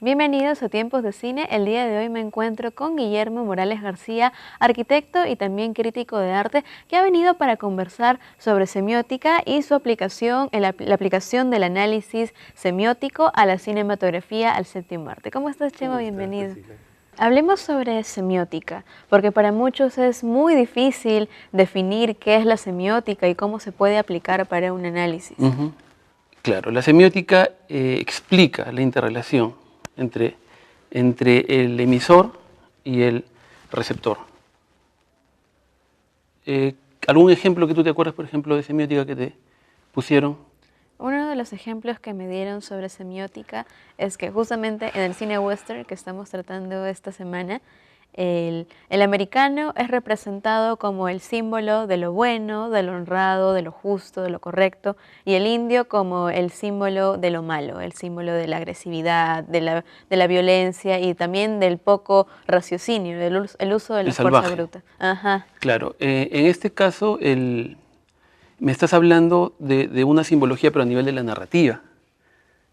Bienvenidos a Tiempos de Cine. El día de hoy me encuentro con Guillermo Morales García, arquitecto y también crítico de arte, que ha venido para conversar sobre semiótica y su aplicación, la aplicación del análisis semiótico a la cinematografía, al séptimo arte. ¿Cómo estás, Chema? ¿Cómo estás, Bienvenido. Priscila? Hablemos sobre semiótica, porque para muchos es muy difícil definir qué es la semiótica y cómo se puede aplicar para un análisis. Claro, la semiótica explica la interrelación entre el emisor y el receptor. ¿Algún ejemplo que tú te acuerdas, por ejemplo, de semiótica que te pusieron? Uno de los ejemplos que me dieron sobre semiótica es que justamente en el cine western que estamos tratando esta semana, el americano es representado como el símbolo de lo bueno, de lo honrado, de lo justo, de lo correcto, y el indio como el símbolo de lo malo, el símbolo de la agresividad, de la violencia y también del poco raciocinio, el uso de la El fuerza salvaje. bruta. Ajá. Claro, en este caso me estás hablando de una simbología, pero a nivel de la narrativa,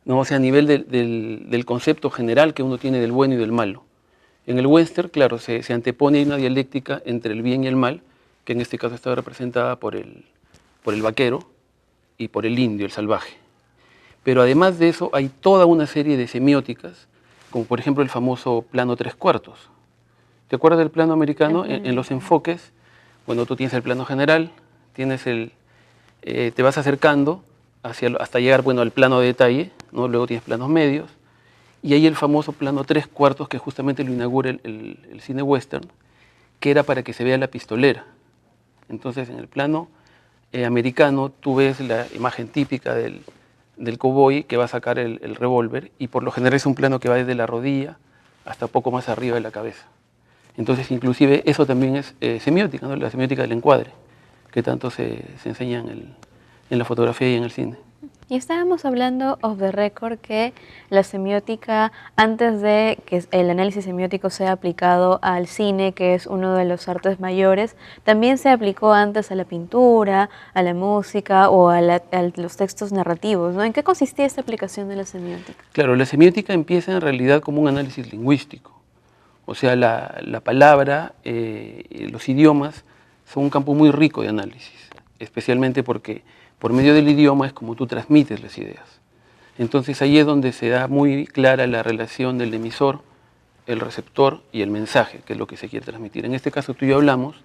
¿no? O sea, a nivel del concepto general que uno tiene del bueno y del malo. En el western, claro, se antepone una dialéctica entre el bien y el mal, que en este caso está representada por el vaquero y por el indio, el salvaje. Pero además de eso hay toda una serie de semióticas, como por ejemplo el famoso plano tres cuartos. ¿Te acuerdas del plano El americano? plano En los americano. enfoques, cuando tú tienes el plano general, tienes te vas acercando hasta llegar al plano de detalle, ¿no? Luego tienes planos medios, y hay el famoso plano tres cuartos que justamente lo inaugura el cine western, que era para que se vea la pistolera. Entonces en el plano americano tú ves la imagen típica del cowboy que va a sacar el revólver, y por lo general es un plano que va desde la rodilla hasta poco más arriba de la cabeza. Entonces inclusive eso también es semiótica, ¿no? La semiótica del encuadre, que tanto se enseña en la fotografía y en el cine. Y estábamos hablando off the record que la semiótica, antes de que el análisis semiótico sea aplicado al cine, que es uno de los artes mayores, también se aplicó antes a la pintura, a la música o a los textos narrativos, ¿no? ¿En qué consistía esta aplicación de la semiótica? Claro, la semiótica empieza en realidad como un análisis lingüístico. O sea, la palabra, los idiomas son un campo muy rico de análisis, especialmente porque por medio del idioma es como tú transmites las ideas. Entonces ahí es donde se da muy clara la relación del emisor, el receptor y el mensaje, que es lo que se quiere transmitir. En este caso tú y yo hablamos,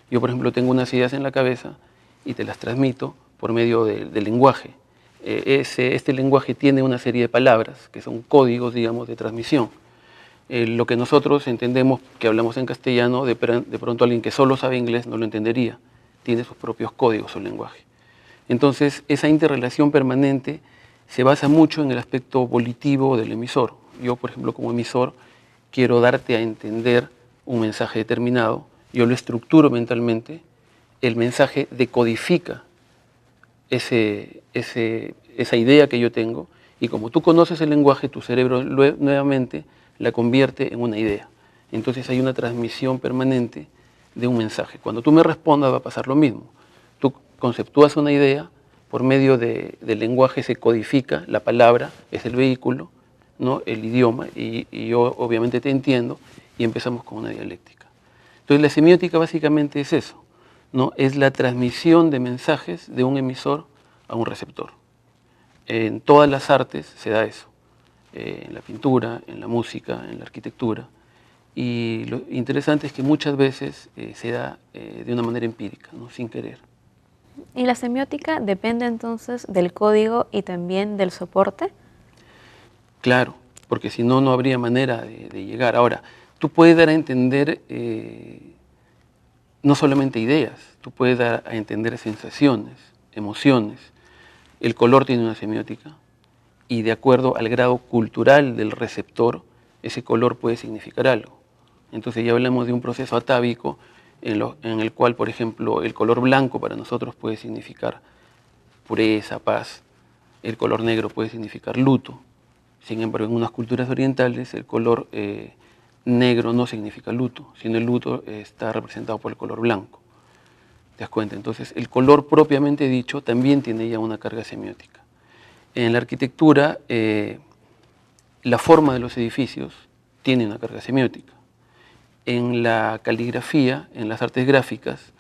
yo por ejemplo tengo unas ideas en la cabeza y te las transmito por medio del lenguaje. Este lenguaje tiene una serie de palabras que son códigos, digamos, de transmisión. Lo que nosotros entendemos que hablamos en castellano, de pronto alguien que solo sabe inglés no lo entendería, tiene sus propios códigos o lenguaje. Entonces, esa interrelación permanente se basa mucho en el aspecto volitivo del emisor. Yo, por ejemplo, como emisor, quiero darte a entender un mensaje determinado, yo lo estructuro mentalmente, el mensaje decodifica esa idea que yo tengo, y como tú conoces el lenguaje, tu cerebro nuevamente la convierte en una idea. Entonces hay una transmisión permanente de un mensaje. Cuando tú me respondas va a pasar lo mismo. Tú conceptúas una idea, por medio del lenguaje se codifica, la palabra es el vehículo, ¿no? El idioma, y yo obviamente te entiendo, y empezamos con una dialéctica. Entonces la semiótica básicamente es eso, ¿no? Es la transmisión de mensajes de un emisor a un receptor. En todas las artes se da eso, en la pintura, en la música, en la arquitectura, y lo interesante es que muchas veces se da de una manera empírica, ¿no? Sin querer. ¿Y la semiótica depende entonces del código y también del soporte? Claro, porque si no, no habría manera de llegar. Ahora, tú puedes dar a entender no solamente ideas, tú puedes dar a entender sensaciones, emociones. El color tiene una semiótica, y de acuerdo al grado cultural del receptor, ese color puede significar algo. Entonces ya hablamos de un proceso atávico en el cual, por ejemplo, el color blanco para nosotros puede significar pureza, paz. El color negro puede significar luto. Sin embargo, en unas culturas orientales el color negro no significa luto, sino el luto está representado por el color blanco. ¿Te das cuenta? Entonces el color propiamente dicho también tiene ya una carga semiótica. En la arquitectura la forma de los edificios tiene una carga semiótica. En la caligrafía, en las artes gráficas,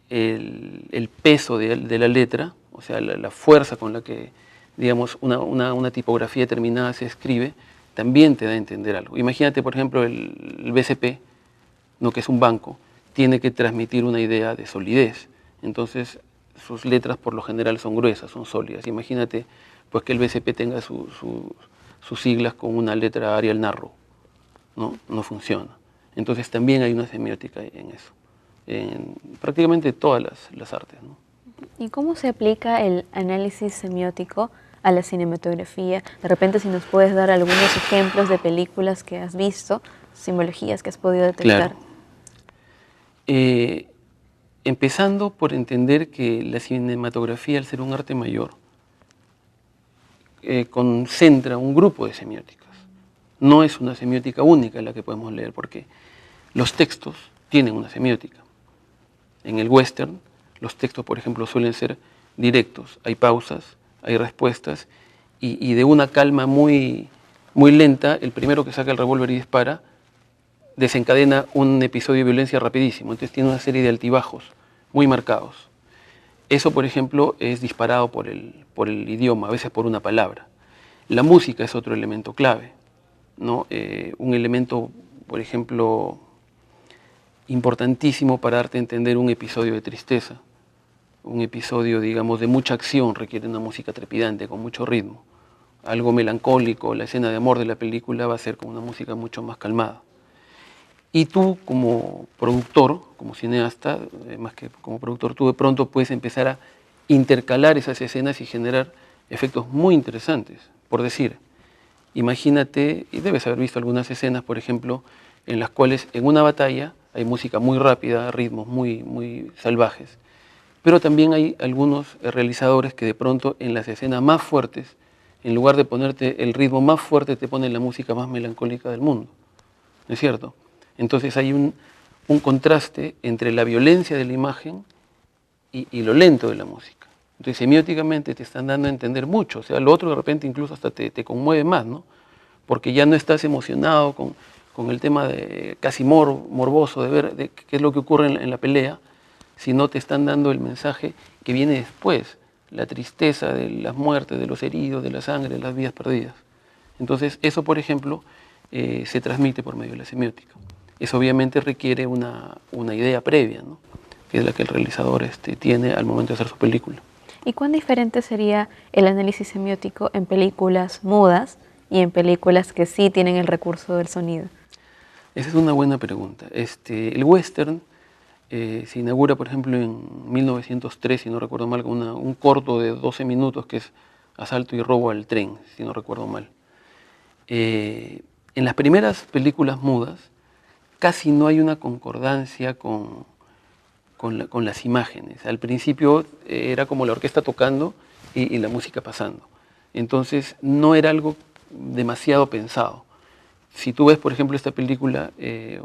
el peso de la letra, o sea, la fuerza con la que, digamos, una tipografía determinada se escribe, también te da a entender algo. Imagínate, por ejemplo, el BCP, ¿no?, que es un banco, tiene que transmitir una idea de solidez. Entonces, sus letras por lo general son gruesas, son sólidas. Imagínate pues, que el BCP tenga sus siglas con una letra Arial Narrow. No funciona. Entonces también hay una semiótica en eso, en prácticamente todas las artes, ¿no? ¿Y cómo se aplica el análisis semiótico a la cinematografía? De repente, si nos puedes dar algunos ejemplos de películas que has visto, simbologías que has podido detectar. Claro. Empezando por entender que la cinematografía, al ser un arte mayor, concentra un grupo de semióticas. No es una semiótica única la que podemos leer, porque los textos tienen una semiótica. En el western, los textos, por ejemplo, suelen ser directos. Hay pausas, hay respuestas, y de una calma muy lenta, el primero que saca el revólver y dispara, desencadena un episodio de violencia rapidísimo. Entonces tiene una serie de altibajos muy marcados. Eso, por ejemplo, es disparado por el idioma, a veces por una palabra. La música es otro elemento clave, ¿no? Un elemento, por ejemplo, importantísimo para darte a entender un episodio de tristeza. Un episodio, digamos, de mucha acción requiere una música trepidante, con mucho ritmo. Algo melancólico, la escena de amor de la película va a ser con una música mucho más calmada. Y tú, como productor, como cineasta, más que como productor, tú de pronto puedes empezar a intercalar esas escenas y generar efectos muy interesantes. Por decir, imagínate, y debes haber visto algunas escenas, por ejemplo, en las cuales en una batalla hay música muy rápida, ritmos muy salvajes, pero también hay algunos realizadores que de pronto en las escenas más fuertes, en lugar de ponerte el ritmo más fuerte, te ponen la música más melancólica del mundo, ¿no es cierto? Entonces hay un contraste entre la violencia de la imagen y lo lento de la música. Entonces semióticamente te están dando a entender mucho, o sea, lo otro de repente incluso hasta te conmueve más, ¿no? Porque ya no estás emocionado con el tema de casi morboso de ver de qué es lo que ocurre en la pelea, sino te están dando el mensaje que viene después, la tristeza de las muertes, de los heridos, de la sangre, de las vidas perdidas. Entonces eso, por ejemplo, se transmite por medio de la semiótica. Eso obviamente requiere una idea previa, ¿no?, que es la que el realizador tiene al momento de hacer su película. ¿Y cuán diferente sería el análisis semiótico en películas mudas y en películas que sí tienen el recurso del sonido? Esa es una buena pregunta. El western se inaugura, por ejemplo, en 1903, si no recuerdo mal, con un corto de 12 minutos que es Asalto y robo al tren, si no recuerdo mal. En las primeras películas mudas casi no hay una concordancia con las imágenes. Al principio era como la orquesta tocando y la música pasando. Entonces no era algo demasiado pensado. Si tú ves, por ejemplo, esta película, que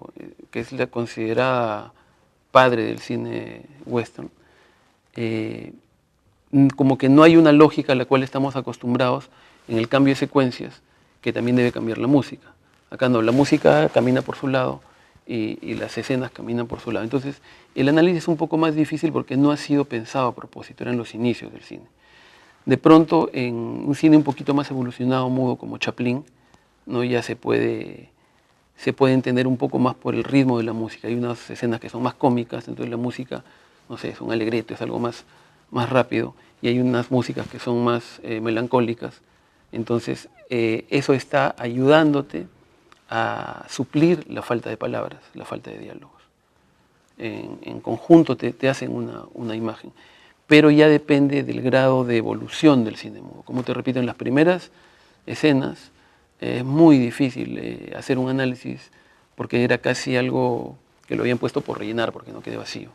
es la considerada padre del cine western, como que no hay una lógica a la cual estamos acostumbrados en el cambio de secuencias, que también debe cambiar la música. Acá no, la música camina por su lado y las escenas caminan por su lado. Entonces, el análisis es un poco más difícil porque no ha sido pensado a propósito, eran los inicios del cine. De pronto, en un cine un poquito más evolucionado, mudo, como Chaplin, ¿no?, ya se puede entender un poco más por el ritmo de la música. Hay unas escenas que son más cómicas, entonces la música, no sé, es un alegreto, es algo más rápido, y hay unas músicas que son más melancólicas. Entonces, eso está ayudándote a suplir la falta de palabras, la falta de diálogos. En conjunto te hacen una imagen, pero ya depende del grado de evolución del cine mudo. Como te repito, en las primeras escenas es muy difícil hacer un análisis porque era casi algo que lo habían puesto por rellenar porque no quede vacío.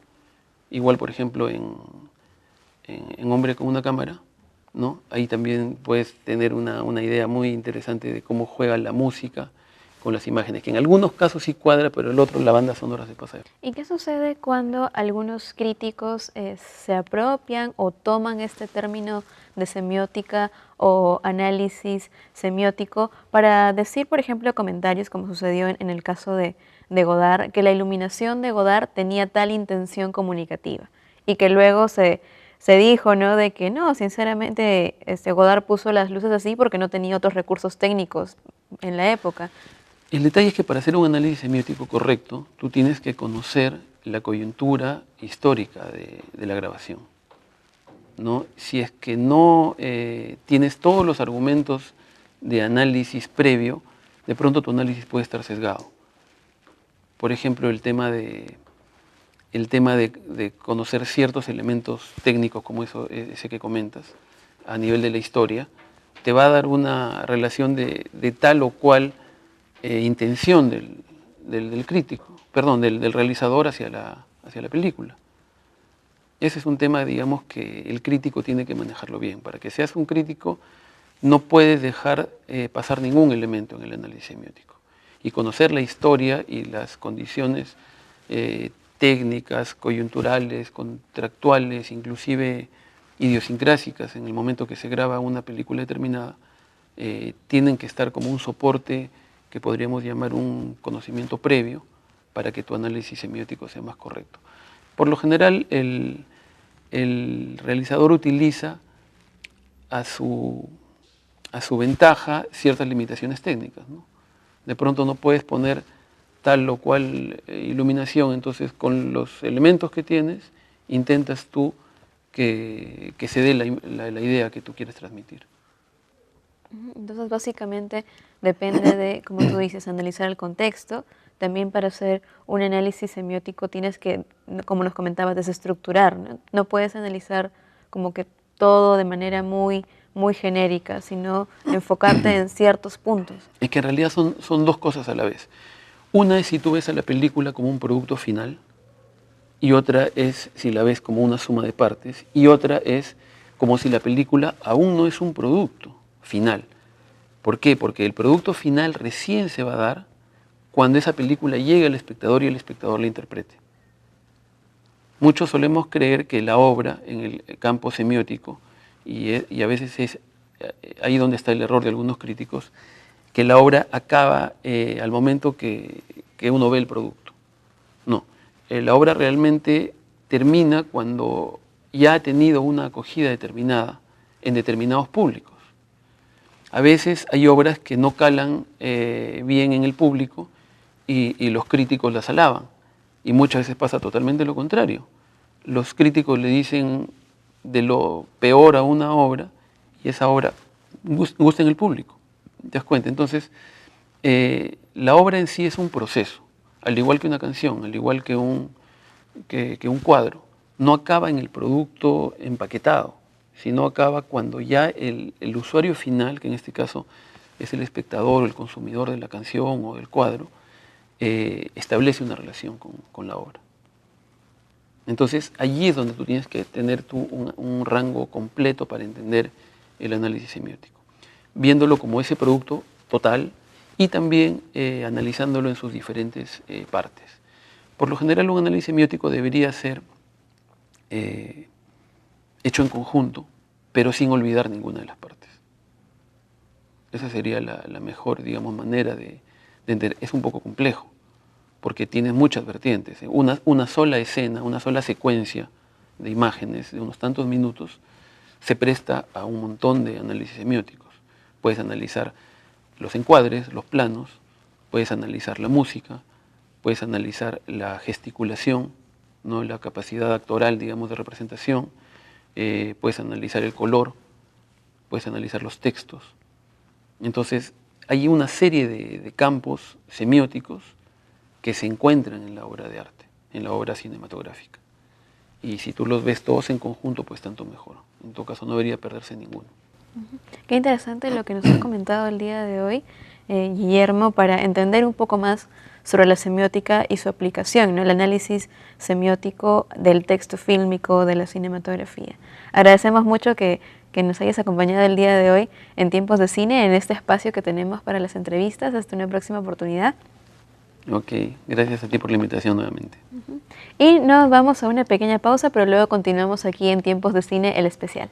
Igual, por ejemplo, en Hombre con una cámara, ¿no?, ahí también puedes tener una idea muy interesante de cómo juega la música con las imágenes, que en algunos casos sí cuadra, pero el otro, la banda sonora se pasa. ¿Y qué sucede cuando algunos críticos se apropian o toman este término de semiótica o análisis semiótico para decir, por ejemplo, comentarios como sucedió en el caso de Godard, que la iluminación de Godard tenía tal intención comunicativa y que luego se dijo, ¿no?, de que no, sinceramente Godard puso las luces así porque no tenía otros recursos técnicos en la época? El detalle es que para hacer un análisis semiótico correcto, tú tienes que conocer la coyuntura histórica de la grabación, ¿no? Si es que no tienes todos los argumentos de análisis previo, de pronto tu análisis puede estar sesgado. Por ejemplo, el tema de conocer ciertos elementos técnicos como ese que comentas, a nivel de la historia, te va a dar una relación de tal o cual intención del crítico, perdón, del realizador hacia la película. Ese es un tema, digamos, que el crítico tiene que manejarlo bien. Para que seas un crítico no puedes dejar pasar ningún elemento en el análisis semiótico. Y conocer la historia y las condiciones técnicas, coyunturales, contractuales, inclusive idiosincrásicas en el momento que se graba una película determinada, tienen que estar como un soporte que podríamos llamar un conocimiento previo para que tu análisis semiótico sea más correcto. Por lo general, el realizador utiliza a su ventaja ciertas limitaciones técnicas, ¿no? De pronto no puedes poner tal o cual iluminación, entonces con los elementos que tienes intentas tú que se dé la idea que tú quieres transmitir. Entonces, básicamente depende de, como tú dices, analizar el contexto. También para hacer un análisis semiótico tienes que, como nos comentabas, desestructurar, ¿no? No puedes analizar como que todo de manera muy genérica, sino enfocarte en ciertos puntos. Es que en realidad son dos cosas a la vez. Una es si tú ves a la película como un producto final, y otra es si la ves como una suma de partes, y otra es como si la película aún no es un producto final. ¿Por qué? Porque el producto final recién se va a dar cuando esa película llegue al espectador y el espectador la interprete. Muchos solemos creer que la obra en el campo semiótico, y a veces es ahí donde está el error de algunos críticos, que la obra acaba al momento que uno ve el producto. No, la obra realmente termina cuando ya ha tenido una acogida determinada en determinados públicos. A veces hay obras que no calan bien en el público y los críticos las alaban. Y muchas veces pasa totalmente lo contrario. Los críticos le dicen de lo peor a una obra y esa obra gusta en el público. ¿Te das cuenta? Entonces, la obra en sí es un proceso, al igual que una canción, al igual que un cuadro. No acaba en el producto empaquetado, sino acaba cuando ya el usuario final, que en este caso es el espectador o el consumidor de la canción o del cuadro, establece una relación con la obra. Entonces, allí es donde tú tienes que tener un rango completo para entender el análisis semiótico, viéndolo como ese producto total y también analizándolo en sus diferentes partes. Por lo general, un análisis semiótico debería ser hecho en conjunto, pero sin olvidar ninguna de las partes. Esa sería la mejor, digamos, manera de entender. Es un poco complejo, porque tienes muchas vertientes. Una sola escena, una sola secuencia de imágenes de unos tantos minutos se presta a un montón de análisis semióticos. Puedes analizar los encuadres, los planos, puedes analizar la música, puedes analizar la gesticulación, ¿no?, la capacidad actoral, digamos, de representación, puedes analizar el color, puedes analizar los textos. Entonces, hay una serie de campos semióticos que se encuentran en la obra de arte, en la obra cinematográfica. Y si tú los ves todos en conjunto, pues tanto mejor. En todo caso, no debería perderse ninguno. Qué interesante lo que nos has comentado el día de hoy, Guillermo, para entender un poco más sobre la semiótica y su aplicación, ¿no?, el análisis semiótico del texto fílmico, de la cinematografía. Agradecemos mucho que que nos hayas acompañado el día de hoy en Tiempos de Cine, en este espacio que tenemos para las entrevistas. Hasta una próxima oportunidad. Ok, gracias a ti por la invitación nuevamente. Y nos vamos a una pequeña pausa, pero luego continuamos aquí en Tiempos de Cine, el especial.